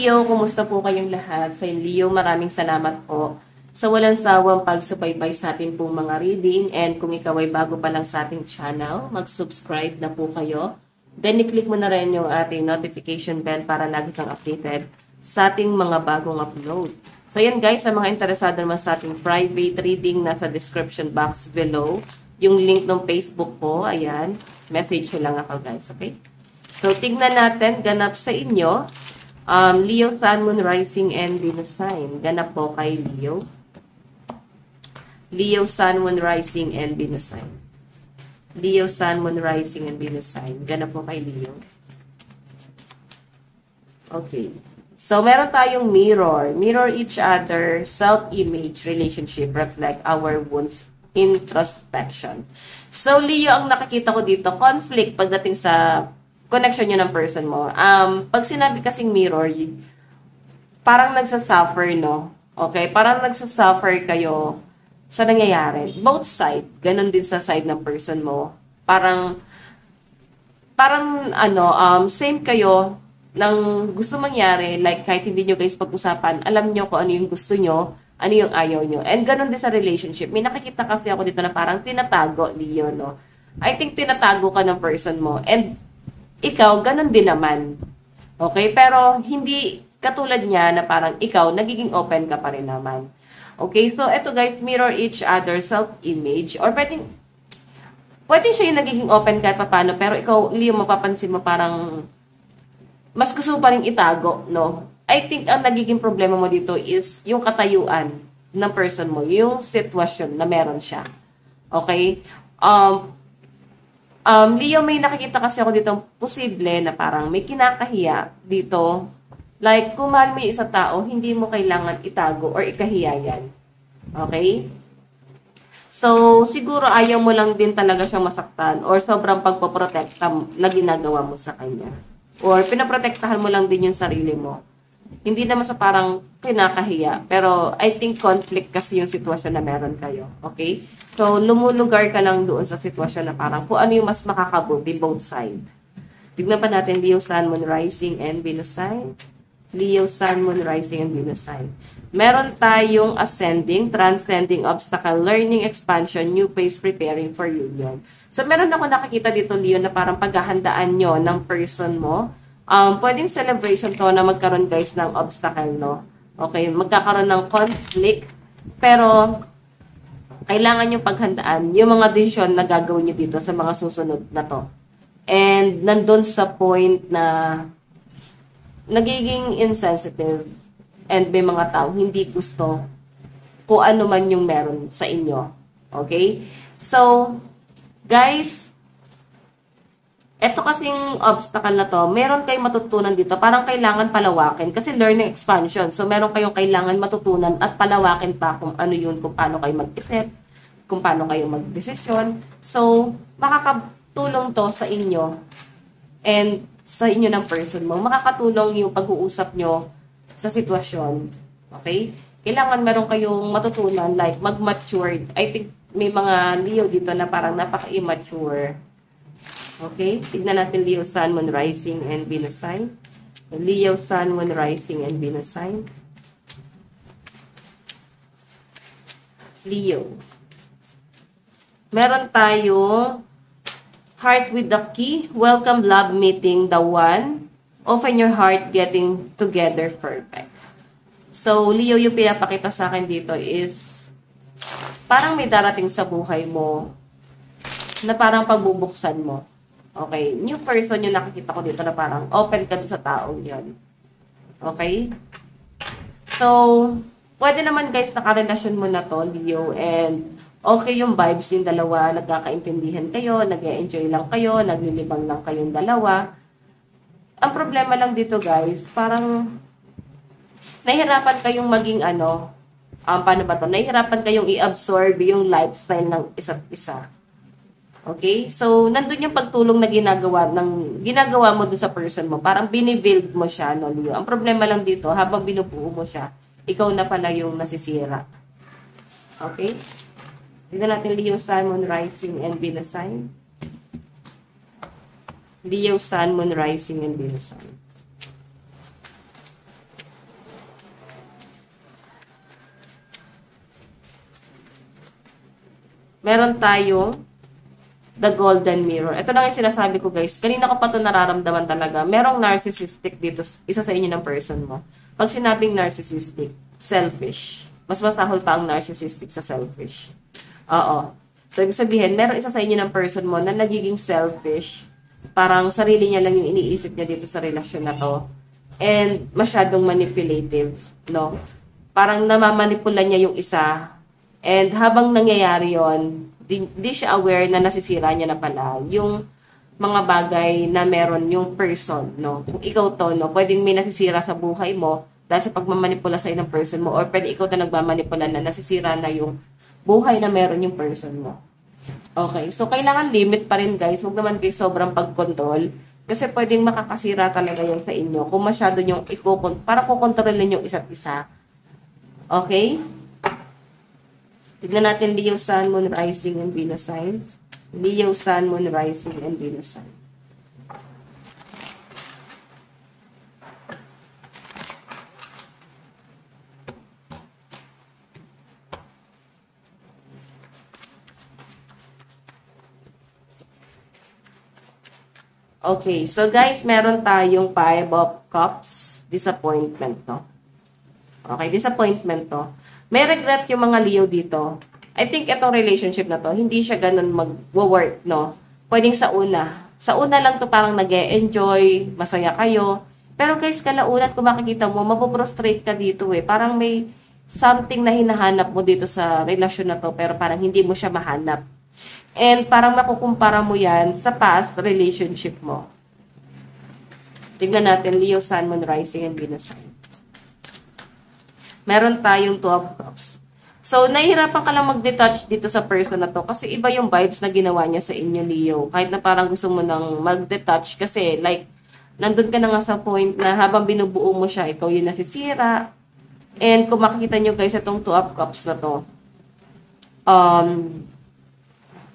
Leo, kumusta po kayong lahat? Sa Leo, maraming salamat po sa walang sawang pagsubaybay sa atin pong mga reading. And kung ikaw ay bago pa lang sa ating channel, mag-subscribe na po kayo. Then, i-click mo na rin yung ating notification bell para lagi kang updated sa ating mga bagong upload. So, yan guys, sa mga interesado naman sa ating private reading, nasa description box below. Yung link ng Facebook ko, ayan. Message nyo lang ako guys, okay? So, tignan natin, ganap sa inyo. Leo, Sun, Moon, Rising, and Venus sign. Ganap po kay Leo. Leo, Sun, Moon, Rising, and Venus sign. Leo, Sun, Moon, Rising, and Venus sign. Ganap po kay Leo. Okay. So, meron tayong mirror. Mirror each other, self-image, relationship, reflect our wounds, introspection. So, Leo, ang nakikita ko dito, conflict pagdating sa connection nyo ng person mo. Pag sinabi kasing mirror, parang nagsasuffer, no? Okay? Parang nagsasuffer kayo sa nangyayari. Both side. Ganon din sa side ng person mo. Parang same kayo ng gusto mangyari. Like, kahit hindi nyo guys pag-usapan, alam nyo kung ano yung gusto nyo, ano yung ayaw nyo. And ganon din sa relationship. May nakikita kasi ako dito na parang tinatago, Leo, no? I think tinatago ka ng person mo. And ikaw, ganun din naman. Okay? Pero, hindi katulad niya na parang ikaw, nagiging open ka pa rin naman. Okay? So, eto guys, mirror each other, self-image. Or pwedeng siya yung nagiging open kahit pa paano. Pero ikaw, Leo, mapapansin mo parang mas gusto mo pa rin itago, no? I think ang nagiging problema mo dito is yung katayuan ng person mo. Yung sitwasyon na meron siya. Okay? Leo, may nakikita kasi ako dito posible na parang may kinakahiya dito. Like, kung mahal mo yung isang tao, hindi mo kailangan itago or ikahiya yan. Okay? So, siguro ayaw mo lang din talaga siyang masaktan or sobrang pagpoprotekta na ginagawa mo sa kanya. Or pinaprotektahan mo lang din yung sarili mo. Hindi naman sa parang kinakahiya. Pero, I think conflict kasi yung sitwasyon na meron kayo. Okay? So, lumulugar ka lang doon sa sitwasyon na parang kung ano yung mas makakabuti, both side. Tignan pa natin, Leo, Sun, Moon, Rising, and Venus sign. Leo, Sun, Moon, Rising, and Venus sign. Meron tayong ascending, transcending obstacle, learning, expansion, new phase, preparing for union. So, meron ako nakakita dito, Leo, na parang paghahandaan nyo ng person mo. Pwedeng celebration to na magkaroon, guys, ng obstacle, no? Okay, magkakaroon ng conflict, pero kailangan yung paghandaan yung mga desisyon na gagawin nyo dito sa mga susunod na to. And nandun sa point na nagiging insensitive and may mga tao hindi gusto kung ano man yung meron sa inyo. Okay? So, guys, eto kasing obstacle na to, meron kayong matutunan dito. Parang kailangan palawakin kasi learning expansion. So, meron kayong kailangan matutunan at palawakin pa kung ano yun, kung paano kayo mag-isip, kung paano kayo mag-desisyon. So, makakatulong to sa inyo and sa inyo ng person mo. Makakatulong yung pag-uusap nyo sa sitwasyon. Okay? Kailangan meron kayong matutunan, like mag-mature. I think may mga Leo dito na parang napaka-immature. Okay? Tignan natin Leo, Sun, Moon, Rising, and Venus sign. Leo, Sun, Moon, Rising, and Venus sign. Leo. Meron tayo heart with the key. Welcome love meeting the one. Open your heart getting together perfect. So, Leo, yung pinapakita sa akin dito is parang may darating sa buhay mo na parang pagbubuksan mo. Okay? New person yung nakikita ko dito na parang open ka dun sa taong yun. Okay? So, pwede naman guys, nakarelasyon mo na to, Leo, and okay yung vibes yung dalawa, nagkakaintindihan kayo, nag-e-enjoy lang kayo, naglilibang lang kayong dalawa. Ang problema lang dito guys, parang nahihirapan kayong maging paano ba to? Nahihirapan kayong i-absorb yung lifestyle ng isa't isa. Okay? So, nandun yung pagtulong na ginagawa mo dun sa person mo. Parang binibuild mo siya, no, Leo? Ang problema lang dito, habang binubuo mo siya, ikaw na pala yung nasisira. Okay? Tignan natin Leo, Sun, Moon, Rising, and Venus sign. Leo, Sun, Moon, Rising, and Venus sign. Meron tayong the golden mirror. Ito lang yung sinasabi ko, guys. Kanina ko pa ito nararamdaman talaga. Merong narcissistic dito, isa sa inyo ng person mo. Pag sinabing narcissistic, selfish. Mas masahol pa ang narcissistic sa selfish. Oo. So, ibig sabihin, meron isa sa inyo ng person mo na nagiging selfish. Parang sarili niya lang yung iniisip niya dito sa relasyon na to. And masyadong manipulative, no? Parang namamanipula niya yung isa. And habang nangyayari yon, di siya aware na nasisira niya na pala yung mga bagay na meron yung person, no? Kung ikaw to, no, pwedeng may nasisira sa buhay mo dahil sa pagmamanipula sa ng person mo, or pwede ikaw to nagmamanipula na nasisira na yung buhay na meron yung person mo. Okay, so kailangan limit pa rin, guys. Huwag naman kayo sobrang pagkontrol kasi pwedeng makakasira talaga yan sa inyo kung masyado yung para kukontrolin yung isa't isa. Okay? Tignan natin Leo, Sun, Moon, Rising, and Venus sign. Leo, Sun, Moon, Rising, and Venus sign. Okay, so guys, meron tayong 5 of Cups, disappointment, no? Okay, disappointment to. May regret yung mga Leo dito. I think itong relationship na to, hindi siya ganun mag-work, no? Pwedeng sa una. Sa una lang to parang nag-e-enjoy, masaya kayo. Pero guys, kalaunan kung makikita mo, mapoprostrate ka dito eh. Parang may something na hinahanap mo dito sa relasyon na to, pero parang hindi mo siya mahanap. And parang makukumpara mo yan sa past relationship mo. Tignan natin, Leo, Sun, Moon, Rising, and Venus sign. Meron tayong 2 of Cups. So, nahihirapan ka lang mag-detach dito sa person na to kasi iba yung vibes na ginawa niya sa inyo, Leo. Kahit na parang gusto mo nang mag-detach kasi like, nandun ka na nga sa point na habang binubuo mo siya, ikaw yung nasisira. And kung makikita nyo guys, itong 2 of Cups na to,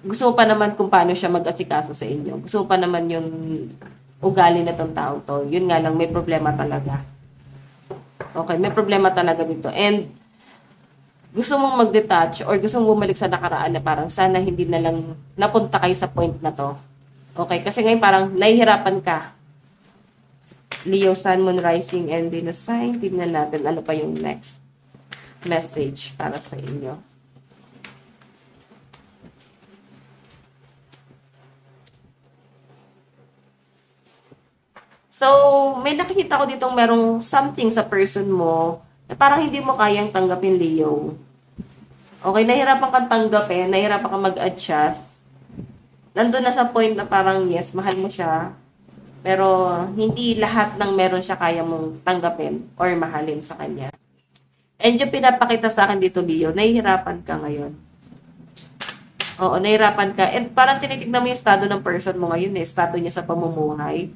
gusto mo pa naman kung paano siya mag-asikaso sa inyo. Gusto mo pa naman yung ugali na tong tao to. Yun nga lang, may problema talaga. Okay, may problema talaga dito. And gusto mong mag-detach or gusto mong bumalik sa nakaraan na parang sana hindi na lang napunta kayo sa point na to. Okay, kasi ngayon parang nahihirapan ka. Leo, Sun, Moon, Rising, and Venus sign. Tignan natin ano pa yung next message para sa inyo. So, may nakikita ko ditong merong something sa person mo na parang hindi mo kayang tanggapin, Leo. Okay, nahirapan kang tanggapin, nahirapan kang mag-adjust. Nandun na sa point na parang, yes, mahal mo siya. Pero, hindi lahat ng meron siya kaya mong tanggapin or mahalin sa kanya. And yung pinapakita sa akin dito, Leo, nahihirapan ka ngayon. Oo, nahihirapan ka. And parang tinitignan mo yung estado ng person mo ngayon, estado niya sa pamumuhay.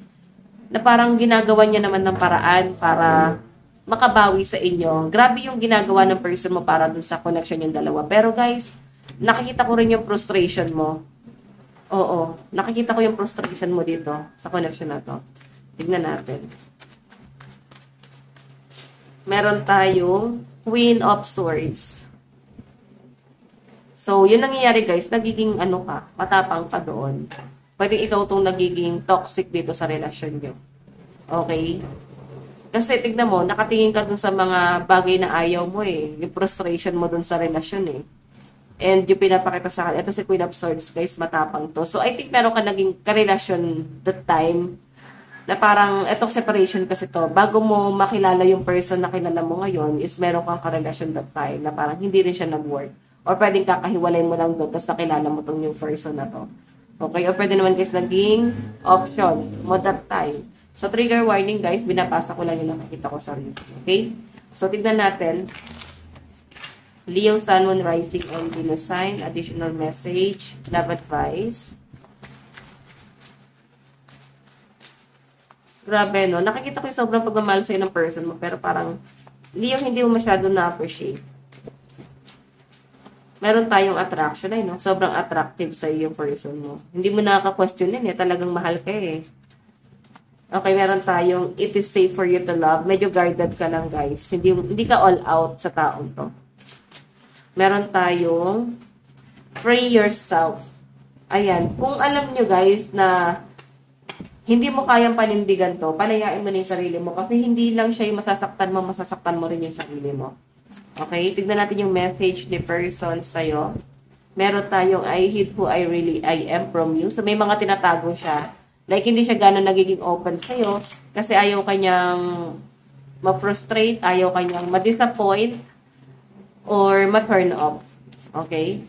Na parang ginagawa niya naman ng paraan para makabawi sa inyo. Grabe yung ginagawa ng person mo para dun sa connection yung dalawa. Pero guys, nakikita ko rin yung frustration mo. Oo, nakikita ko yung frustration mo dito sa connection na to. Tignan natin. Meron tayong Queen of Swords. So, yun nangyayari guys, nagiging ano ka, matapang ka doon. Pwede ikaw itong nagiging toxic dito sa relasyon nyo. Okay? Kasi tignan mo, nakatingin ka dun sa mga bagay na ayaw mo eh. Yung frustration mo dun sa relasyon eh. And yung pinapakita sa akin, ito si Queen of Swords, guys, matapang to. So, I think meron ka naging karelasyon that time na parang, etong separation kasi to, bago mo makilala yung person na kilala mo ngayon, is meron kang karelasyon that time na parang hindi rin siya nag-work. Or pwedeng kakahiwalay mo lang doon, tapos nakilala mo tong yung person na to. Okay, o pwede naman guys naging option mo that time. So, trigger warning guys, binabasa ko lang yung nakikita ko sa review. Okay? So, tignan natin. Leo, Sun, Moon, Rising, and Venus sign. Additional message. Love advice. Grabe, no? Nakikita ko yung sobrang pagmamahal sa'yo ng person mo, pero parang, Leo, hindi mo masyado na-appreciate. Meron tayong attraction no? Sobrang attractive sa yung person mo. Hindi mo nakaka-question yun talagang mahal ka eh. Okay, meron tayong it is safe for you to love. Medyo guarded ka lang guys. Hindi ka all out sa taong to. Meron tayong Free yourself. Ayan. Kung alam nyo guys na hindi mo kayang panindigan to, palayain mo na yung sarili mo kasi hindi lang siya yung masasaktan mo rin yung sarili mo. Okay? Tignan natin yung message ni person sa'yo. Meron tayong I hate who I am from you. So, may mga tinatago siya. Like, hindi siya gano'n nagiging open sa'yo kasi ayaw kanyang ma-frustrate, ayaw kanyang ma-disappoint or ma-turn off. Okay?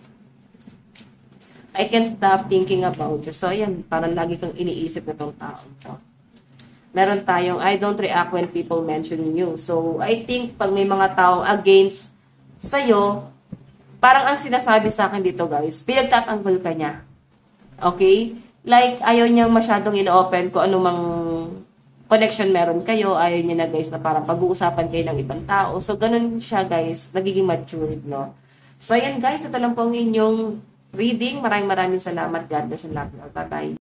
I can't stop thinking about you. So, ayan, parang lagi kang iniisip na tong tao to. Meron tayong, I don't react when people mention you. So, I think, pag may mga taong against sa'yo, parang ang sinasabi sa akin dito, guys, pinagtatanggol ka niya. Okay? Like, ayaw niyang masyadong in-open kung anumang connection meron kayo. Ayaw niya na, guys, na parang pag-uusapan kayo ng ibang tao. So, ganun siya, guys, nagiging matured, no? So, ayan, guys, ito lang po ang inyong reading. Maraming salamat. God bless and love you. Bye-bye.